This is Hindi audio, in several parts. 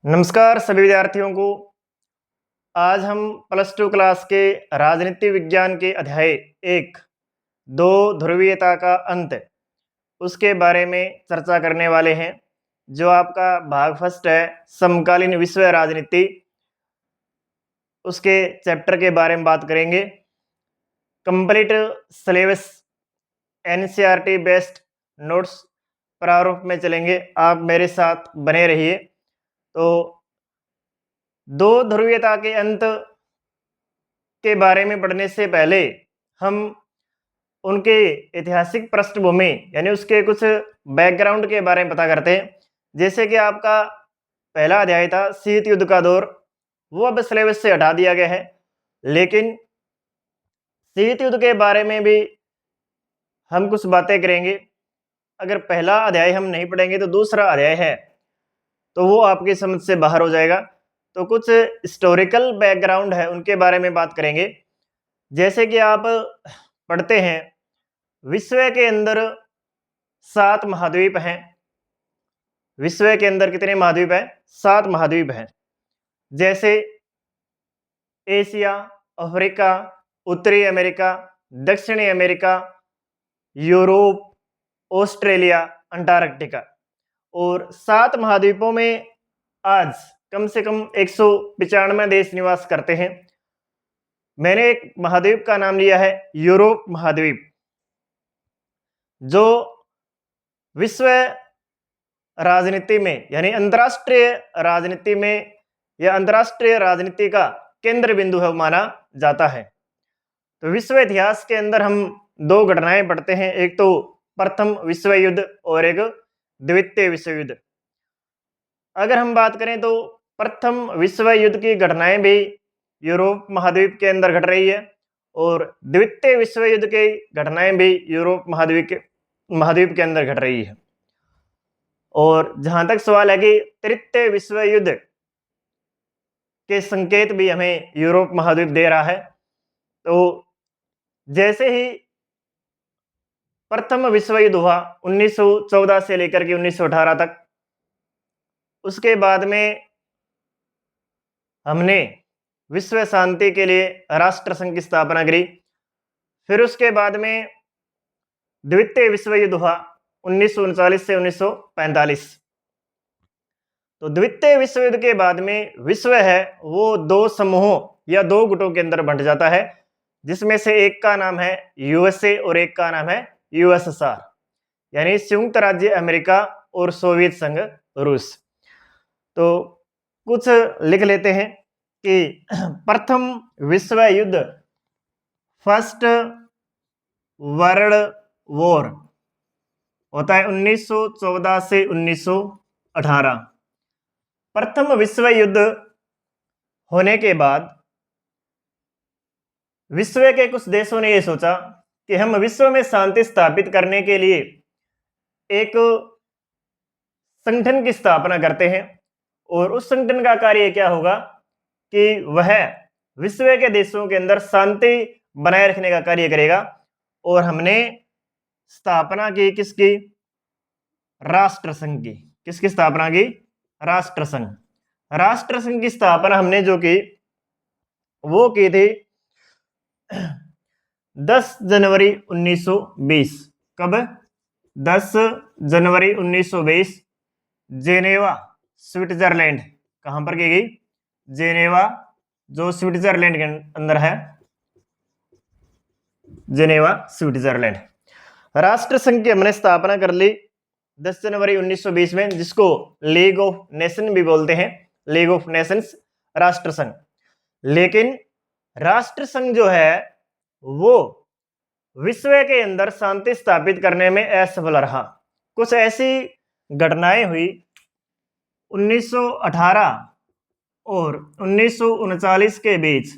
नमस्कार सभी विद्यार्थियों को। आज हम प्लस टू क्लास के राजनीति विज्ञान के अध्याय 1 दो ध्रुवीयता का अंत उसके बारे में चर्चा करने वाले हैं। जो आपका भाग फर्स्ट है समकालीन विश्व राजनीति, उसके चैप्टर के बारे में बात करेंगे। Complete syllabus NCERT based notes प्रारूप में चलेंगे, आप मेरे साथ बने रहिए। तो दो ध्रुवीयता के अंत के बारे में पढ़ने से पहले हम उनके ऐतिहासिक पृष्ठभूमि यानी उसके कुछ बैकग्राउंड के बारे में पता करते हैं। जैसे कि आपका पहला अध्याय था शीत युद्ध का दौर, वो अब सिलेबस से हटा दिया गया है, लेकिन शीत युद्ध के बारे में भी हम कुछ बातें करेंगे। अगर पहला अध्याय हम नहीं पढ़ेंगे तो दूसरा अध्याय है तो वो आपकी समझ से बाहर हो जाएगा। तो कुछ हिस्टोरिकल बैकग्राउंड है उनके बारे में बात करेंगे। जैसे कि आप पढ़ते हैं विश्व के अंदर 7 महाद्वीप हैं। विश्व के अंदर कितने महाद्वीप हैं? 7 महाद्वीप हैं। जैसे एशिया, अफ्रीका, उत्तरी अमेरिका, दक्षिणी अमेरिका, यूरोप, ऑस्ट्रेलिया, अंटार्कटिका। और 7 महाद्वीपों में आज कम से कम 195 देश निवास करते हैं। मैंने एक महाद्वीप का नाम लिया है यूरोप महाद्वीप, जो विश्व राजनीति में यानी अंतर्राष्ट्रीय राजनीति में या अंतर्राष्ट्रीय राजनीति का केंद्र बिंदु है माना जाता है। तो विश्व इतिहास के अंदर हम 2 घटनाएं पढ़ते हैं, एक तो प्रथम विश्व युद्ध और एक द्वितीय विश्व युद्ध। अगर हम बात करें तो प्रथम विश्व युद्ध की घटनाएं भी यूरोप महाद्वीप के अंदर घट रही है और द्वितीय विश्व युद्ध की घटनाएं भी यूरोप महाद्वीप के अंदर घट रही है। और जहां तक सवाल है कि तृतीय विश्व युद्ध के संकेत भी हमें यूरोप महाद्वीप दे रहा है। तो जैसे ही प्रथम विश्व युद्ध हुआ 1914 से लेकर के 1918 तक, उसके बाद में हमने विश्व शांति के लिए राष्ट्र संघ की स्थापना करी। फिर उसके बाद में द्वितीय विश्व युद्ध हुआ 1939 से 1945। तो द्वितीय विश्व युद्ध के बाद में विश्व है वो 2 समूहों या 2 गुटों के अंदर बंट जाता है, जिसमें से एक का नाम है यूएसए और एक का नाम है यूएसएसआर, यानी संयुक्त राज्य अमेरिका और सोवियत संघ रूस। तो कुछ लिख लेते हैं कि प्रथम विश्व युद्ध, फर्स्ट वर्ल्ड वॉर होता है 1914 से 1918। प्रथम विश्व युद्ध होने के बाद विश्व के कुछ देशों ने यह सोचा कि हम विश्व में शांति स्थापित करने के लिए एक संगठन की स्थापना करते हैं, और उस संगठन का कार्य क्या होगा कि वह विश्व के देशों के अंदर शांति बनाए रखने का कार्य करेगा। और हमने स्थापना की किसकी? राष्ट्र संघ की। किसकी स्थापना की? राष्ट्र संघ। राष्ट्र संघ की स्थापना हमने जो की वो की थी 10 जनवरी 1920। कब? 10 जनवरी 1920 जेनेवा स्विट्जरलैंड। कहां पर की गई? जेनेवा, जो स्विट्जरलैंड के अंदर है, जेनेवा स्विट्जरलैंड। राष्ट्र संघ की हमने स्थापना कर ली 10 जनवरी 1920 में, जिसको लीग ऑफ नेशन भी बोलते हैं, लीग ऑफ नेशंस, राष्ट्र संघ। लेकिन राष्ट्र संघ जो है वो विश्व के अंदर शांति स्थापित करने में असफल रहा। कुछ ऐसी घटनाएं हुई 1918 और 1939 के बीच,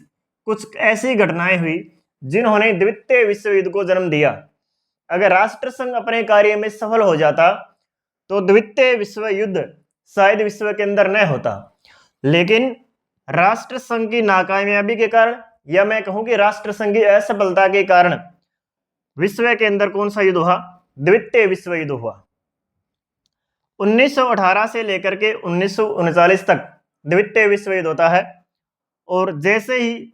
कुछ ऐसी घटनाएं हुई जिन्होंने द्वितीय विश्व युद्ध को जन्म दिया। अगर राष्ट्र संघ अपने कार्य में सफल हो जाता तो द्वितीय विश्व युद्ध शायद विश्व के अंदर न होता। लेकिन राष्ट्र संघ की नाकामयाबी के कारण, या मैं कहूं कि राष्ट्र संघ की असफलता के कारण, विश्व के अंदर कौन सा युद्ध हुआ? द्वितीय विश्व युद्ध हुआ। 1918 से लेकर के 1939 तक द्वितीय विश्व युद्ध होता है। और जैसे ही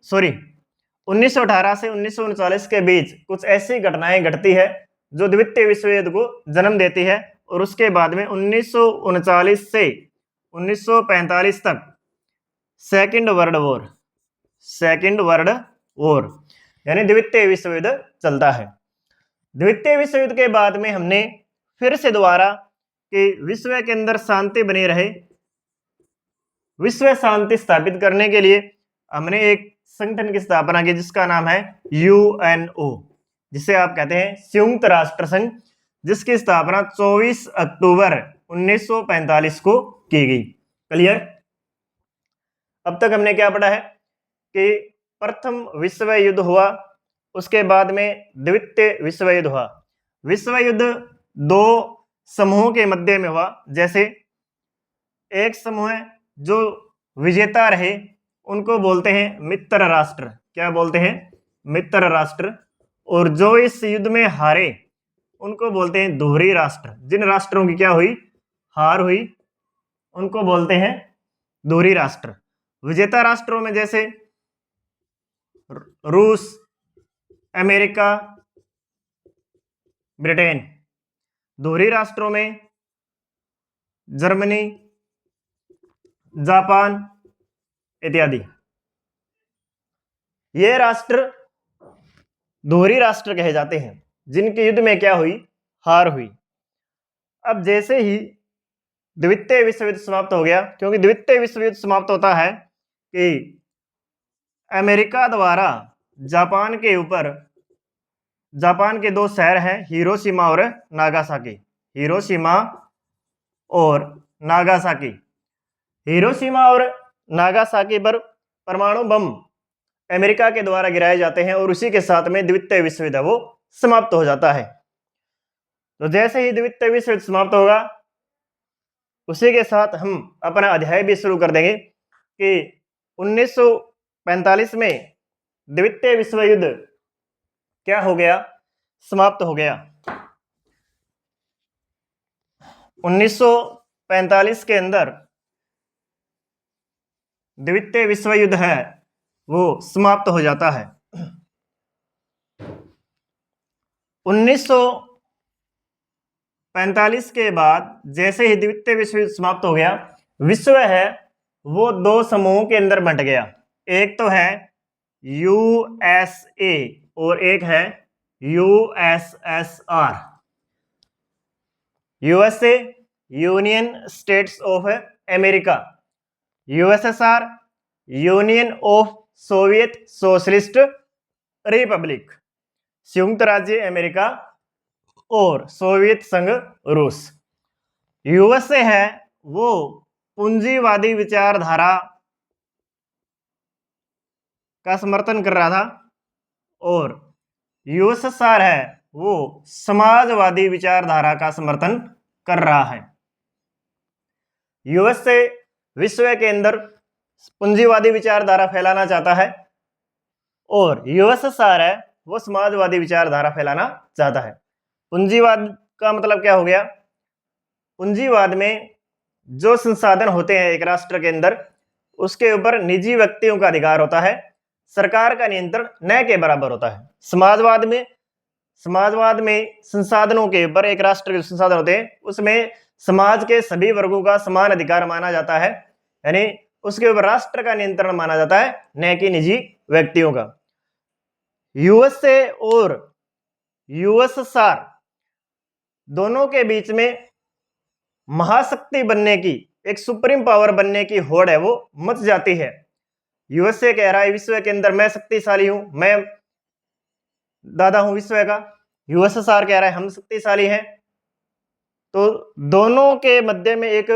1918 से 1939 के बीच कुछ ऐसी घटनाएं घटती है जो द्वितीय विश्व युद्ध को जन्म देती है, और उसके बाद में 1939 से 1945 तक सेकेंड वर्ल्ड वॉर यानी द्वितीय विश्व युद्ध चलता है। द्वितीय विश्व युद्ध के बाद में हमने फिर से दोबारा कि विश्व के अंदर शांति बनी रहे, विश्व शांति स्थापित करने के लिए हमने एक संगठन की स्थापना की जिसका नाम है यूएनओ, जिसे आप कहते हैं संयुक्त राष्ट्र संघ, जिसकी स्थापना 24 अक्टूबर 1945 को की गई। क्लियर? अब तक हमने क्या पढ़ा है कि प्रथम विश्व युद्ध हुआ, उसके बाद में द्वितीय विश्व युद्ध हुआ। विश्व युद्ध दो समूहों के मध्य में हुआ। जैसे एक समूह है जो विजेता रहे उनको बोलते हैं मित्र राष्ट्र। क्या बोलते हैं? मित्र राष्ट्र। और जो इस युद्ध में हारे उनको बोलते हैं दोहरी राष्ट्र। जिन राष्ट्रों की क्या हुई? हार हुई, उनको बोलते हैं दोहरी राष्ट्र। विजेता राष्ट्रों में जैसे रूस, अमेरिका, ब्रिटेन। दोहरी राष्ट्रों में जर्मनी, जापान इत्यादि। ये राष्ट्र दोहरी राष्ट्र कहे जाते हैं जिनके युद्ध में क्या हुई? हार हुई। अब जैसे ही द्वितीय विश्व युद्ध समाप्त हो गया, क्योंकि द्वितीय विश्व युद्ध समाप्त होता है कि अमेरिका द्वारा जापान के ऊपर, जापान के दो शहर हैं हिरोशिमा और नागासाकी। हिरोशिमा और नागासाकी। हिरोशिमा और नागासाकी पर परमाणु बम अमेरिका के द्वारा गिराए जाते हैं और उसी के साथ में द्वितीय विश्व युद्ध वो समाप्त हो जाता है। तो जैसे ही द्वितीय विश्व युद्ध समाप्त होगा उसी के साथ हम अपना अध्याय भी शुरू कर देंगे कि 1945 में द्वितीय विश्व युद्ध क्या हो गया? समाप्त हो गया। 1945 के अंदर द्वितीय विश्व युद्ध है वो समाप्त हो जाता है। 1945 के बाद जैसे ही द्वितीय विश्व युद्ध समाप्त हो गया, विश्व है वो दो समूहों के अंदर बंट गया। एक तो है यूएसए और एक है USSR. USA union states of America, USSR union of Soviet socialist Republic, संयुक्त राज्य अमेरिका और सोवियत संघ रूस। यूएसए है वो पूंजीवादी विचारधारा का समर्थन कर रहा था और यूएसएसआर है वो समाजवादी विचारधारा का समर्थन कर रहा है। यूएसए विश्व के अंदर पूंजीवादी विचारधारा फैलाना चाहता है और यूएसएसआर है वो समाजवादी विचारधारा फैलाना चाहता है। पूंजीवाद का मतलब क्या हो गया? पूंजीवाद में जो संसाधन होते हैं एक राष्ट्र के अंदर उसके ऊपर निजी व्यक्तियों का अधिकार होता है, सरकार का नियंत्रण न के बराबर होता है। समाजवाद में संसाधनों के ऊपर एक राष्ट्र के संसाधन होते हैं उसमें समाज के सभी वर्गों का समान अधिकार माना जाता है, यानी उसके ऊपर राष्ट्र का नियंत्रण माना जाता है न कि निजी व्यक्तियों का। यूएसए और यूएसएसआर दोनों के बीच में महाशक्ति बनने की, एक सुप्रीम पावर बनने की होड़ है वो मच जाती है। यूएसए कह रहा है विश्व के अंदर मैं शक्तिशाली हूं, मैं दादा हूं विश्व का। यूएसएसआर कह रहा है हम शक्तिशाली हैं। तो दोनों के मध्य में एक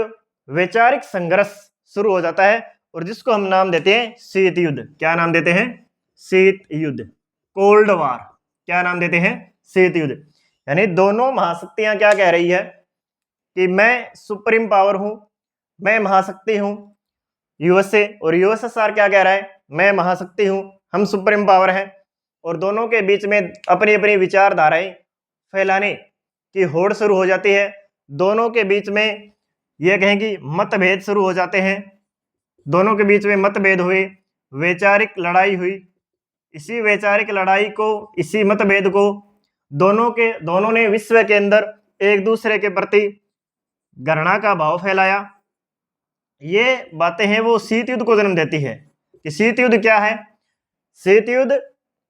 वैचारिक संघर्ष शुरू हो जाता है और जिसको हम नाम देते हैं शीत युद्ध। क्या नाम देते हैं? शीत युद्ध, कोल्ड वार। क्या नाम देते हैं? शीत युद्ध। यानी दोनों महाशक्तियां क्या कह रही है कि मैं सुप्रीम पावर हूं, मैं महाशक्ति हूं यूएसए, और यूएसएसआर क्या कह रहा है? मैं महाशक्ति हूं, हम सुप्रीम पावर हैं। और दोनों के बीच में अपनी अपनी विचारधाराएं फैलाने की होड़ शुरू हो जाती है। दोनों के बीच में यह कहें कि मतभेद शुरू हो जाते हैं। दोनों के बीच में मतभेद हुए, वैचारिक लड़ाई हुई। इसी वैचारिक लड़ाई को, इसी मतभेद को दोनों ने विश्व के अंदर एक दूसरे के प्रति घृणा का भाव फैलाया। ये बातें हैं वो शीत युद्ध को जन्म देती है। कि शीत युद्ध क्या है? शीत युद्ध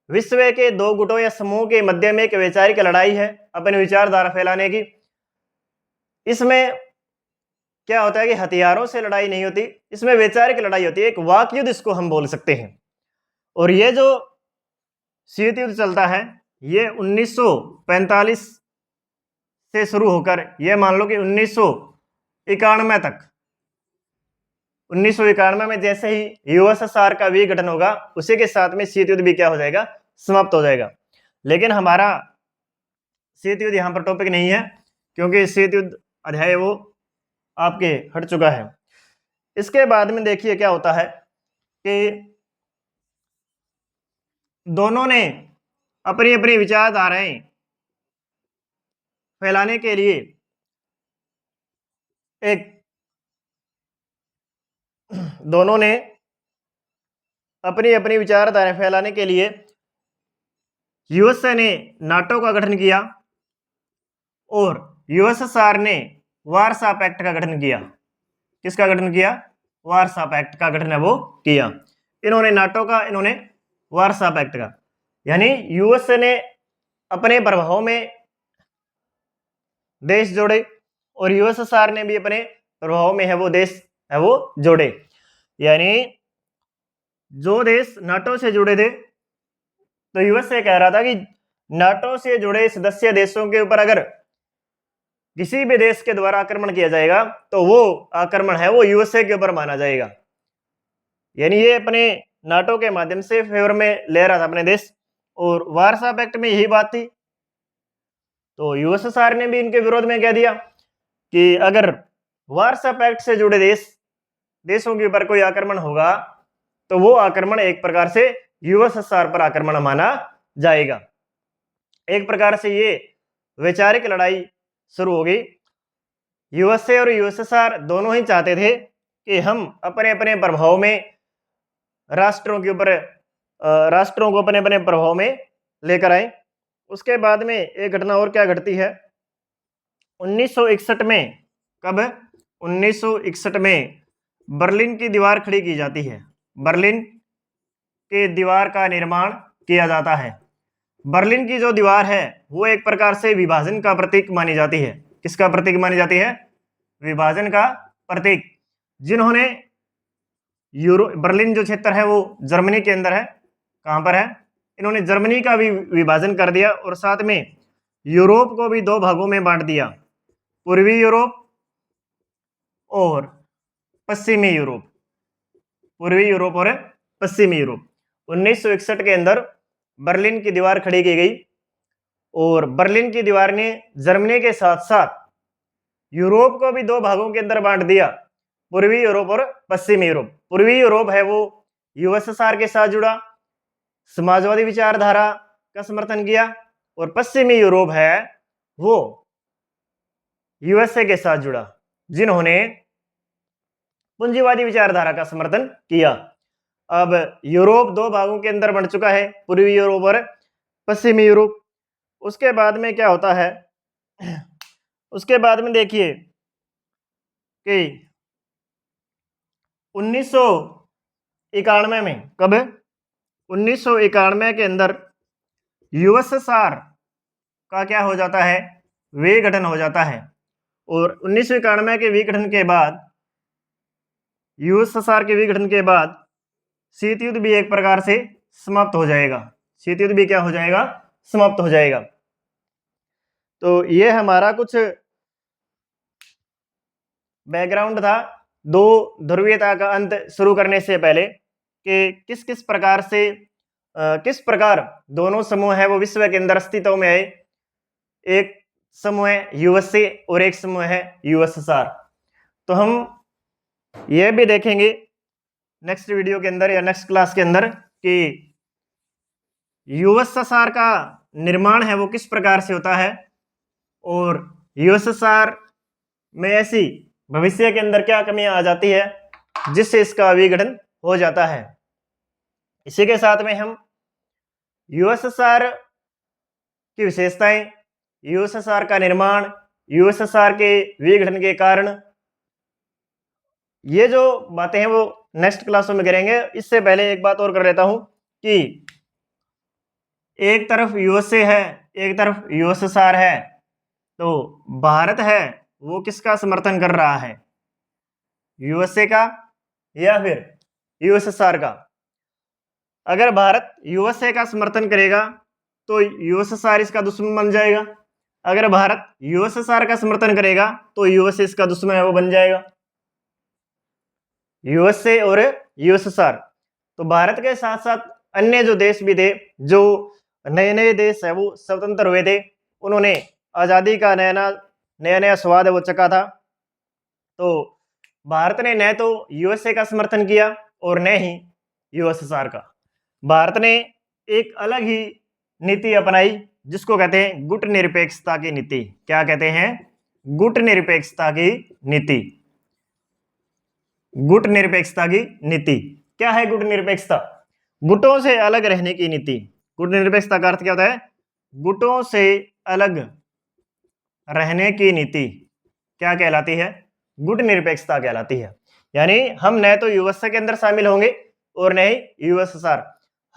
विश्व के दो गुटों या समूह के मध्य में एक वैचारिक लड़ाई है अपनी विचारधारा फैलाने की। इसमें क्या होता है कि हथियारों से लड़ाई नहीं होती, इसमें वैचारिक लड़ाई होती है, एक वाक युद्ध इसको हम बोल सकते हैं। और ये जो शीत युद्ध चलता है ये 1945 से शुरू होकर ये मान लो कि 1991 तक, 1991 में जैसे ही यूएसएसआर का विघटन होगा उसी के साथ में शीत युद्ध भी क्या हो जाएगा? समाप्त हो जाएगा। लेकिन हमारा शीत युद्ध यहाँ पर टॉपिक नहीं है, क्योंकि शीत युद्ध अध्याय वो आपके हट चुका है। इसके बाद में देखिए क्या होता है कि दोनों ने अपनी अपनी विचारधाराएं फैलाने के लिए दोनों ने अपनी अपनी विचारधाराएं फैलाने के लिए यूएसए ने नाटो का गठन किया और यूएसएसआर ने वारसा पैक्ट का गठन किया। किसका गठन किया? वारसा पैक्ट का गठन है वो किया। इन्होंने नाटो का, इन्होंने वारसा पैक्ट का। यानी यूएसए ने अपने प्रभाव में देश जोड़े और यूएसएसआर ने भी अपने प्रभाव में है वो देश है वो जोड़े। यानी जो देश नाटो से जुड़े थे, तो यूएसए कह रहा था कि नाटो से जुड़े सदस्य देशों के ऊपर अगर किसी भी देश के द्वारा आक्रमण किया जाएगा तो वो आक्रमण है वो यूएसए के ऊपर माना जाएगा। यानी ये अपने नाटो के माध्यम से फेवर में ले रहा था अपने देश, और वारसा पैक्ट में यही बात थी। तो यूएसएसआर ने भी इनके विरोध में कह दिया कि अगर वारसा पैक्ट से जुड़े देशों के ऊपर कोई आक्रमण होगा तो वो आक्रमण एक प्रकार से यूएसएसआर पर आक्रमण माना जाएगा। एक प्रकार से ये वैचारिक लड़ाई शुरू हो गई। यूएसए और यूएसएसआर दोनों ही चाहते थे कि हम अपने अपने प्रभाव में राष्ट्रों को अपने अपने प्रभाव में लेकर आए। उसके बाद में एक घटना और क्या घटती है 1961 में। कब? 1961 में बर्लिन की दीवार खड़ी की जाती है। बर्लिन के दीवार का निर्माण किया जाता है। बर्लिन की जो दीवार है वो एक प्रकार से विभाजन का प्रतीक मानी जाती है। किसका प्रतीक मानी जाती है? विभाजन का प्रतीक। जिन्होंने बर्लिन जो क्षेत्र है वो जर्मनी के अंदर है। कहां पर है? इन्होंने जर्मनी का भी विभाजन कर दिया और साथ में यूरोप को भी दो भागों में बांट दिया, पूर्वी यूरोप और पश्चिमी यूरोप। पूर्वी यूरोप और पश्चिमी यूरोप। 1961 के अंदर बर्लिन की दीवार खड़ी की गई और बर्लिन की दीवार ने जर्मनी के साथ साथ यूरोप को भी दो भागों के अंदर बांट दिया, पूर्वी यूरोप और पश्चिमी यूरोप। पूर्वी यूरोप है वो यूएसएसआर के साथ जुड़ा, समाजवादी विचारधारा का समर्थन किया, और पश्चिमी यूरोप है वो यूएसए के साथ जुड़ा, जिन्होंने पूंजीवादी विचारधारा का समर्थन किया। अब यूरोप दो भागों के अंदर बंट चुका है, पूर्वी यूरोप और पश्चिमी यूरोप। उसके बाद में क्या होता है उसके बाद में देखिए कि 1991 में, कब? 1991 के अंदर यूएसएसआर का क्या हो जाता है? विघटन हो जाता है। और 1991 के विघटन के बाद, यूएसएसआर के विघटन के बाद शीत युद्ध भी एक प्रकार से समाप्त हो जाएगा। शीत युद्ध भी क्या हो जाएगा? समाप्त हो जाएगा। तो ये हमारा कुछ बैकग्राउंड था दो ध्रुवीयता का अंत शुरू करने से पहले, कि किस किस प्रकार दोनों समूह है वो विश्व के अंदर अस्तित्व में आए। एक समूह है यूएसए और एक समूह है यूएसएसआर। तो हम ये भी देखेंगे नेक्स्ट वीडियो के अंदर या नेक्स्ट क्लास के अंदर कि यूएसएसआर का निर्माण है वो किस प्रकार से होता है, और यूएसएसआर में ऐसी भविष्य के अंदर क्या कमियां आ जाती है, जिससे इसका विघटन हो जाता है। इसी के साथ में हम यूएसएसआर की विशेषताएं, यूएसएसआर का निर्माण, यूएसएसआर के विघटन के कारण, ये जो बातें हैं वो नेक्स्ट क्लासों में करेंगे। इससे पहले एक बात और कर लेता हूं कि एक तरफ यूएसए है, एक तरफ यूएसएसआर है, तो भारत है वो किसका समर्थन कर रहा है, यूएसए का या फिर यूएसएसआर का? अगर भारत यूएसए का समर्थन करेगा तो यूएसएसआर इसका दुश्मन बन जाएगा, अगर भारत यूएसएसआर का समर्थन करेगा तो यूएसए इसका दुश्मन है वो बन जाएगा, यूएसए और यूएसएसआर। तो भारत के साथ साथ अन्य जो देश भी थे, जो नए नए देश है वो स्वतंत्र हुए थे, उन्होंने आज़ादी का नया नया स्वाद है वो चखा था। तो भारत ने न तो यूएसए का समर्थन किया और न ही यूएसएसआर का। भारत ने एक अलग ही नीति अपनाई जिसको कहते हैं गुट निरपेक्षता की नीति। क्या कहते हैं? गुट निरपेक्षता की नीति। गुट निरपेक्षता की नीति क्या है? गुट निरपेक्षता गुटों से अलग रहने की नीति। गुट निरपेक्षता का अर्थ क्या होता है? गुटों से अलग रहने की नीति क्या कहलाती है? गुट निरपेक्षता कहलाती है। यानी हम न तो यूएसए के अंदर शामिल होंगे और न ही यूएसएसआर,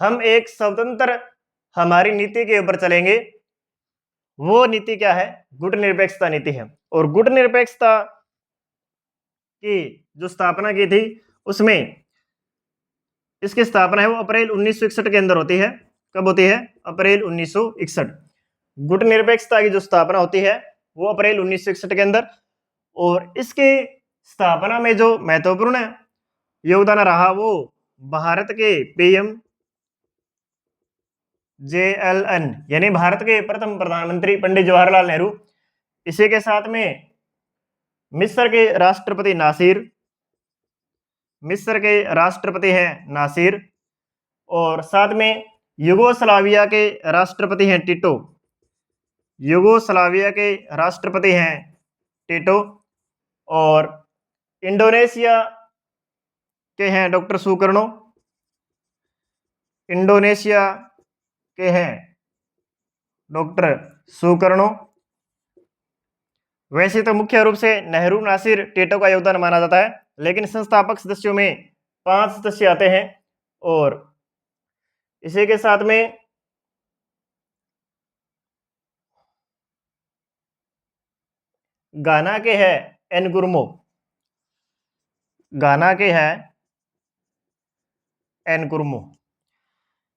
हम एक स्वतंत्र हमारी नीति के ऊपर चलेंगे। वो नीति क्या है? गुट निरपेक्षता नीति है। और गुट निरपेक्षता की जो स्थापना की थी उसमें इसकी स्थापना है वो अप्रैल 1961 के अंदर होती है। कब होती है? अप्रैल 1961। गुट निरपेक्षता की जो स्थापना होती है वो अप्रैल 1961 के अंदर। और इसकी स्थापना में जो महत्वपूर्ण योगदान रहा वो भारत के पीएम JLN यानी भारत के प्रथम प्रधानमंत्री पंडित जवाहरलाल नेहरू, इसी के साथ में मिस्र के राष्ट्रपति नासिर, मिस्र के राष्ट्रपति हैं नासिर, और साथ में युगोस्लाविया के राष्ट्रपति हैं टिटो, युगोस्लाविया के राष्ट्रपति हैं टिटो, और इंडोनेशिया के हैं डॉक्टर सुकर्णो, इंडोनेशिया के हैं डॉक्टर सुकर्णो। वैसे तो मुख्य रूप से नेहरू, नासिर, टिटो का योगदान माना जाता है, लेकिन संस्थापक सदस्यों में 5 सदस्य आते हैं। और इसी के साथ में गाना के हैं एनकुर्मो, गाना के हैं एनकुर्मो।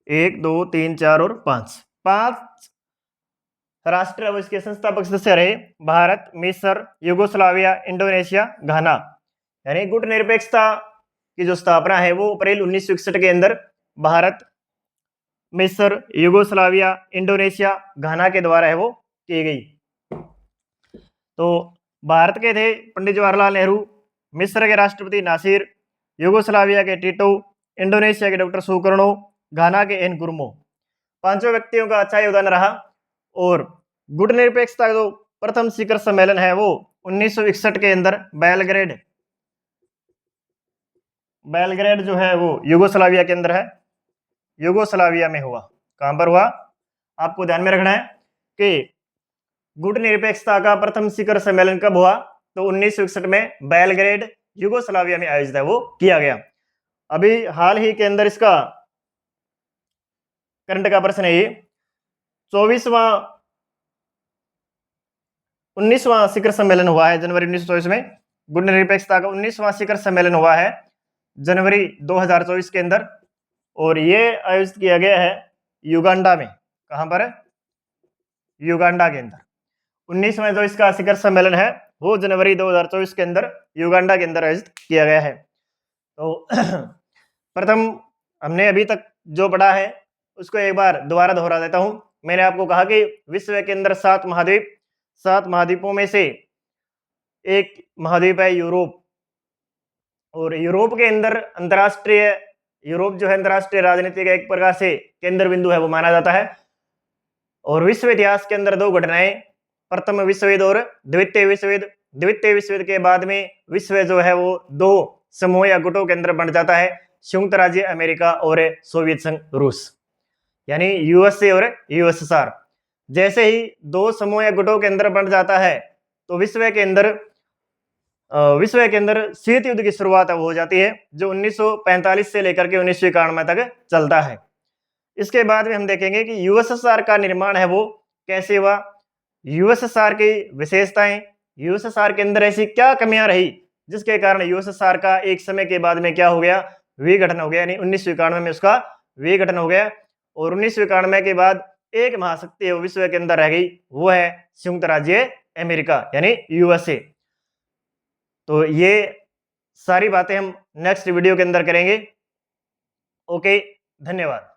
1 2 3 4 और 5 राष्ट्र अब इसके संस्थापक सदस्य रहे। भारत, मिस्र, युगोस्लाविया, इंडोनेशिया, घाना। यानी गुट निरपेक्षता की जो स्थापना है वो अप्रैल 1961 के अंदर भारत, मिस्र, युगोस्लाविया, इंडोनेशिया, घाना के द्वारा है वो की गई। तो भारत के थे पंडित जवाहरलाल नेहरू, मिस्र के राष्ट्रपति नासिर, युगोस्लाविया के टिटो, इंडोनेशिया के डॉक्टर सुकर्णो, घाना के एनकुर्मो। 5 व्यक्तियों का अच्छा योगदान रहा। और गुट निरपेक्षता का जो प्रथम शिखर सम्मेलन है वो 1961 के अंदर बेलग्रेड जो है वो युगोस्लाविया के अंदर है, युगोस्लाविया में हुआ। कहां पर हुआ? आपको ध्यान में रखना है कि गुट निरपेक्षता का प्रथम शिखर सम्मेलन कब हुआ? तो 1961 में बेलग्रेड युगोस्लाविया में आयोजित है वो किया गया। अभी हाल ही के अंदर इसका करंट का प्रश्न है ये 19वां शिखर सम्मेलन हुआ है जनवरी 1924 में। गुट निरपेक्षता का 19वां शिखर सम्मेलन हुआ है जनवरी 2024 के अंदर, और ये आयोजित किया गया है युगांडा में। कहां पर? युगांडा के अंदर। 19वां जो इसका शिखर सम्मेलन है वो जनवरी 2024 के अंदर युगांडा के अंदर आयोजित किया गया है। तो प्रथम हमने अभी तक जो पढ़ा है उसको एक बार दोबारा दोहरा देता हूं। मैंने आपको कहा कि विश्व के अंदर 7 महाद्वीप, 7 महाद्वीपों में से एक महाद्वीप है यूरोप, और यूरोप के अंदर यूरोप जो है अंतरराष्ट्रीय राजनीति का एक प्रकार से केंद्र बिंदु है वो माना जाता है। और विश्व इतिहास के अंदर 2 घटनाएं, प्रथम विश्व युद्ध और द्वितीय विश्व युद्ध। द्वितीय विश्व युद्ध के बाद में विश्व जो है वो 2 समूह या गुटों के अंदर बंट जाता है, संयुक्त राज्य अमेरिका और सोवियत संघ रूस, यानी यूएसए और यूएसएसआर। जैसे ही दो समूह या गुटों के अंदर बंट जाता है तो विश्व के अंदर शीत युद्ध की शुरुआत अब हो जाती है, जो 1945 से लेकर के 1991 तक चलता है। इसके बाद में हम देखेंगे कि यूएसएसआर का निर्माण है वो कैसे हुआ, यूएसएसआर की विशेषताएं, यूएसएसआर के अंदर ऐसी क्या कमियां रही जिसके कारण यूएसएसआर का एक समय के बाद में क्या हो गया, विघटन हो गया, यानी 1991 में उसका विघटन हो गया। और 1991 के बाद एक महाशक्ति विश्व के अंदर रह गई, वो है संयुक्त राज्य अमेरिका यानी यूएसए। तो ये सारी बातें हम नेक्स्ट वीडियो के अंदर करेंगे। ओके, धन्यवाद।